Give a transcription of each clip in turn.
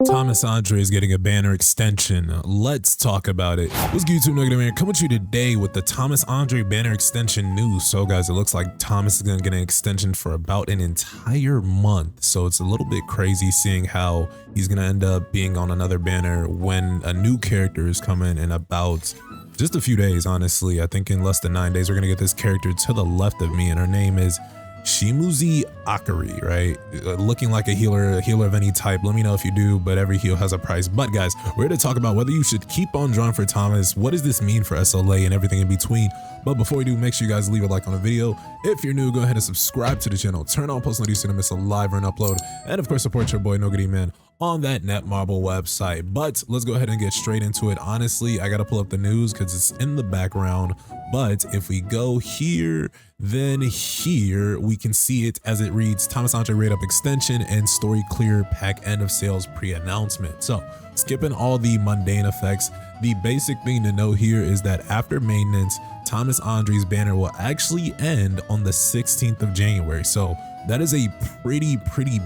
Thomas Andre is getting a banner extension. Let's talk about it. What's good, YouTube? NoGoodEman coming to you today with the Thomas Andre banner extension news. So guys, it looks like Thomas is going to get an extension for about an entire month. So it's a little bit crazy seeing how he's going to end up being on another banner when a new character is coming in about just a few days. Honestly, I think in less than 9 days, we're going to get this character to the left of me, and her name is Shimuzi Akari, right? Looking like a healer of any type. Let me know if you do, but every heal has a price. But guys, we're here to talk about whether you should keep on drawing for Thomas. What does this mean for SLA and everything in between? But before we do, make sure you guys leave a like on the video. If you're new, go ahead and subscribe to the channel. Turn on post notifications to miss a live or an upload. And of course, support your boy NoGoodEman on that Netmarble website. But let's go ahead and get straight into it. Honestly, I gotta pull up the news because it's in the background. But if we go here, then here we can see it as it reads Thomas Andre rate up extension and story clear pack end of sales pre-announcement. So skipping all the mundane effects, the basic thing to know here is that after maintenance, Thomas Andre's banner will actually end on the 16th of January. So that is a pretty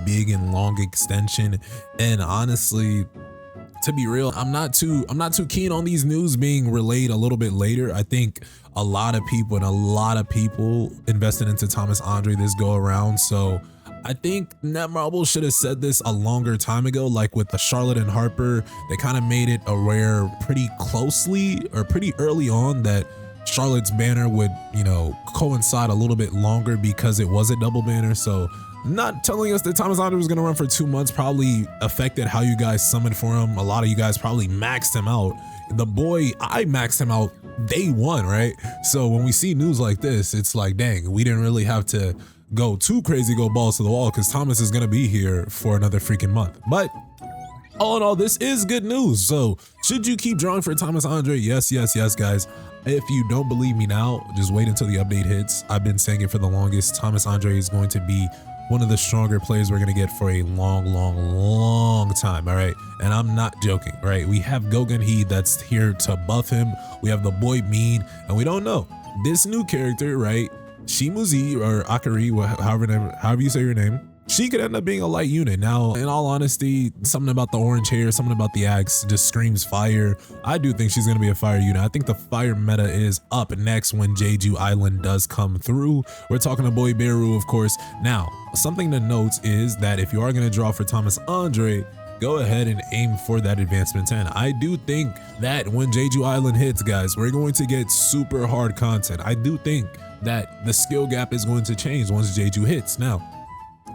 big and long extension. And honestly, to be real, I'm not too keen on these news being relayed a little bit later. I think a lot of people invested into Thomas Andre this go around. So I think Netmarble should have said this a longer time ago, like with the Charlotte and Harper. They kind of made it aware pretty closely or pretty early on that Charlotte's banner would, coincide a little bit longer because it was a double banner. So not telling us that Thomas Andre was going to run for 2 months probably affected how you guys summoned for him. A lot of you guys probably maxed him out. The boy, I maxed him out day one, right? So when we see news like this, it's like, dang, we didn't really have to go too crazy, go balls to the wall, because Thomas is going to be here for another freaking month. But all in all, this is good news. So should you keep drawing for Thomas Andre? Yes, guys. If you don't believe me now, just wait until the update hits. I've been saying it for the longest. Thomas Andre is going to be one of the stronger players we're going to get for a long time. All right. And I'm not joking, right? We have Gogan He that's here to buff him. We have the boy Mean, and we don't know this new character, right? Shimuzi or Akari, however you say your name. She could end up being a light unit. Now, in all honesty, something about the orange hair, something about the axe just screams fire. I do think she's going to be a fire unit. I think the fire meta is up next when Jeju Island does come through. We're talking to Boy Beru, of course. Now, something to note is that if you are going to draw for Thomas Andre, go ahead and aim for that advancement 10. I do think that when Jeju Island hits, guys, we're going to get super hard content. I do think that the skill gap is going to change once Jeju hits. Now,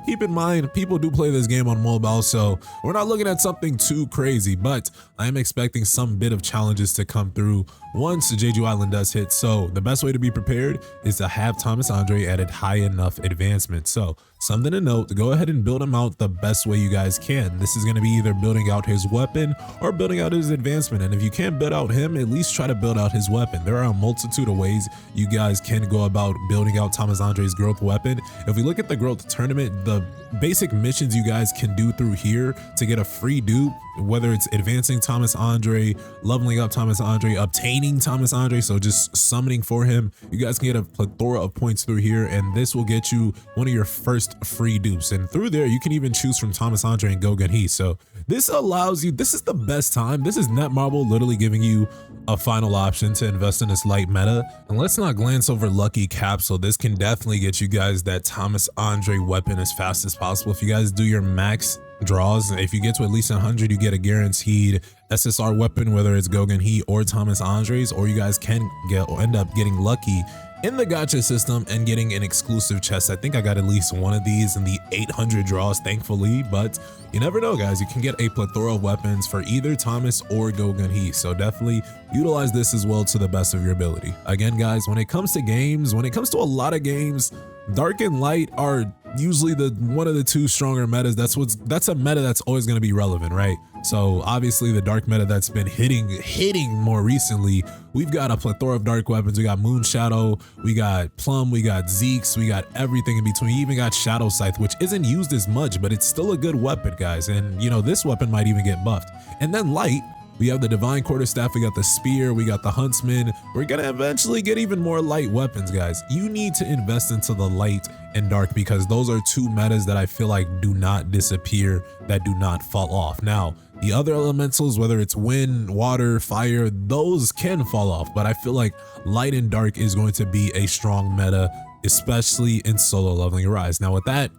keep in mind, people do play this game on mobile, so we're not looking at something too crazy, but I am expecting some bit of challenges to come through once Jeju Island does hit. So the best way to be prepared is to have Thomas Andre at a high enough advancement. So something to note, go ahead and build him out the best way you guys can. This is going to be either building out his weapon or building out his advancement. And if you can't build out him, at least try to build out his weapon. There are a multitude of ways you guys can go about building out Thomas Andre's growth weapon. If we look at the growth tournament, the basic missions you guys can do through here to get a free dupe, whether it's advancing Thomas Andre, leveling up Thomas Andre, obtaining Thomas Andre, so just summoning for him, you guys can get a plethora of points through here, and this will get you one of your first free dupes. And through there, you can even choose from Thomas Andre and Gogan He. So this allows you, this is the best time. This is Netmarble literally giving you a final option to invest in this light meta. And let's not glance over Lucky Capsule. This can definitely get you guys that Thomas Andre weapon as fast as possible. If you guys do your max draws, if you get to at least 100, you get a guaranteed SSR weapon, whether it's Gogan He or Thomas Andre's, or you guys can end up getting lucky in the gacha system and getting an exclusive chest. I think I got at least one of these in the 800 draws, thankfully, but you never know, guys. You can get a plethora of weapons for either Thomas or Gogan He, so definitely utilize this as well to the best of your ability. Again, guys, when it comes to games, when it comes to a lot of games, dark and light are usually one of the two stronger metas. That's a meta that's always going to be relevant, right? So obviously the dark meta that's been hitting more recently, we've got a plethora of dark weapons. We got Moon Shadow, we got Plum, we got Zeke's, we got everything in between. We even got Shadow Scythe, which isn't used as much, but it's still a good weapon, guys. And this weapon might even get buffed. And then light, We have the divine quarterstaff, we got the spear, we got the huntsman. We're gonna eventually get even more light weapons, guys. You need to invest into the light and dark because those are two metas that I feel like do not disappear, that do not fall off. Now, the other elementals, whether it's wind, water, fire, those can fall off, but I feel like light and dark is going to be a strong meta, especially in solo leveling Rise. Now with that,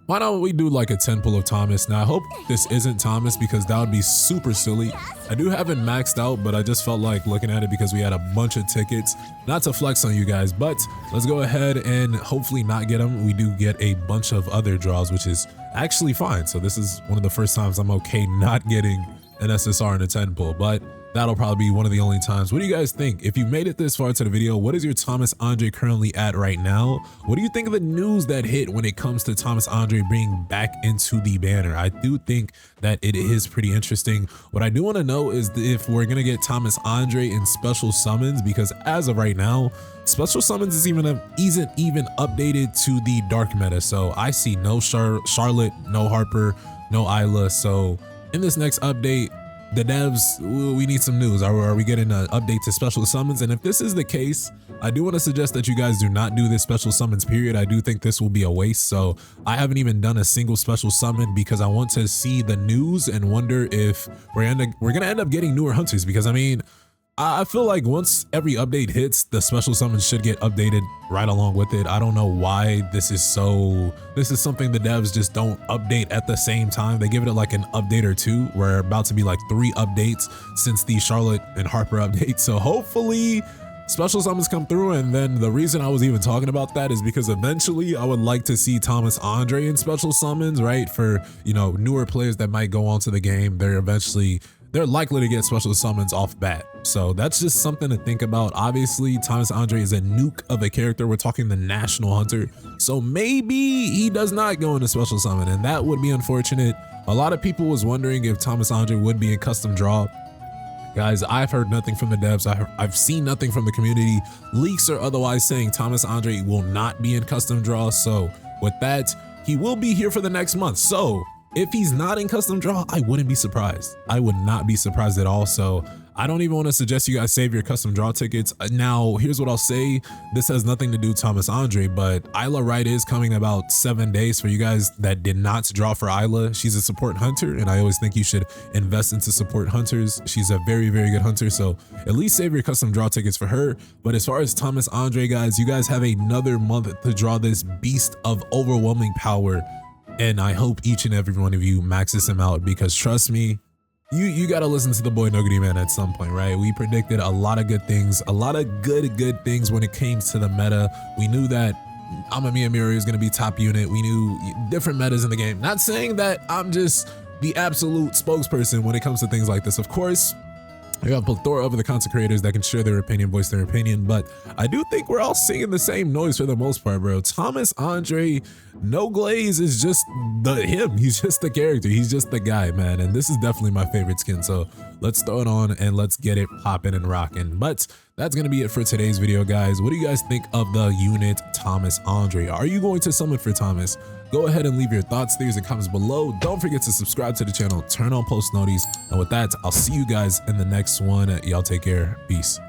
why don't we do like a 10 pull of Thomas? Now I hope this isn't Thomas because that would be super silly. I do have it maxed out, but I just felt like looking at it because we had a bunch of tickets. Not to flex on you guys, but let's go ahead and hopefully not get them. We do get a bunch of other draws, which is actually fine. So this is one of the first times I'm okay not getting an SSR in a 10 pull, but that'll probably be one of the only times. What do you guys think? If you made it this far to the video, what is your Thomas Andre currently at right now? What do you think of the news that hit when it comes to Thomas Andre being back into the banner? I do think that it is pretty interesting. What I do want to know is if we're going to get Thomas Andre in special summons, because as of right now, special summons isn't even updated to the dark meta. So I see no Charlotte, no Harper, no Isla. So in this next update, the devs, we need some news. Are we getting an update to special summons? And if this is the case, I do want to suggest that you guys do not do this special summons period. I do think this will be a waste. So I haven't even done a single special summon because I want to see the news and wonder if we're gonna end up getting newer hunters, because I mean, I feel like once every update hits, the special summons should get updated right along with it. I don't know why this is something the devs just don't update at the same time. They give it like an update or two. We're about to be like 3 updates since the Charlotte and Harper update. So hopefully special summons come through. And then the reason I was even talking about that is because eventually I would like to see Thomas Andre in special summons, right? For, you know, newer players that might go onto the game, they're likely to get special summons off bat. So that's just something to think about. Obviously, Thomas Andre is a nuke of a character. We're talking the national hunter. So maybe he does not go into special summon, and that would be unfortunate. A lot of people was wondering if Thomas Andre would be in custom draw. Guys, I've heard nothing from the devs. I've seen nothing from the community, leaks or otherwise, saying Thomas Andre will not be in custom draw. So with that, he will be here for the next month. So if he's not in custom draw, I wouldn't be surprised. I would not be surprised at all. So I don't even want to suggest you guys save your custom draw tickets. Now, here's what I'll say. This has nothing to do with Thomas Andre, but Isla Wright is coming in about 7 days. For you guys that did not draw for Isla, she's a support hunter, and I always think you should invest into support hunters. She's a very, very good hunter, so at least save your custom draw tickets for her. But as far as Thomas Andre, guys, you guys have another month to draw this beast of overwhelming power. And I hope each and every one of you maxes him out, because trust me, you got to listen to the boy NoGoodEman at some point, right? We predicted a lot of good things, a lot of good things when it came to the meta. We knew that Amamiya Miuri is going to be top unit. We knew different metas in the game. Not saying that I'm just the absolute spokesperson when it comes to things like this. Of course, we have a plethora of the content creators that can share their opinion, voice their opinion, but I do think we're all singing the same noise for the most part, bro. Thomas Andre, no glaze, is just him. He's just the character. He's just the guy, man. And this is definitely my favorite skin. So let's throw it on and let's get it popping and rocking. But that's going to be it for today's video, guys. What do you guys think of the unit Thomas Andre? Are you going to summon for Thomas? Go ahead and leave your thoughts, theories, and comments below. Don't forget to subscribe to the channel, turn on post notifications. And with that, I'll see you guys in the next one. Y'all take care. Peace.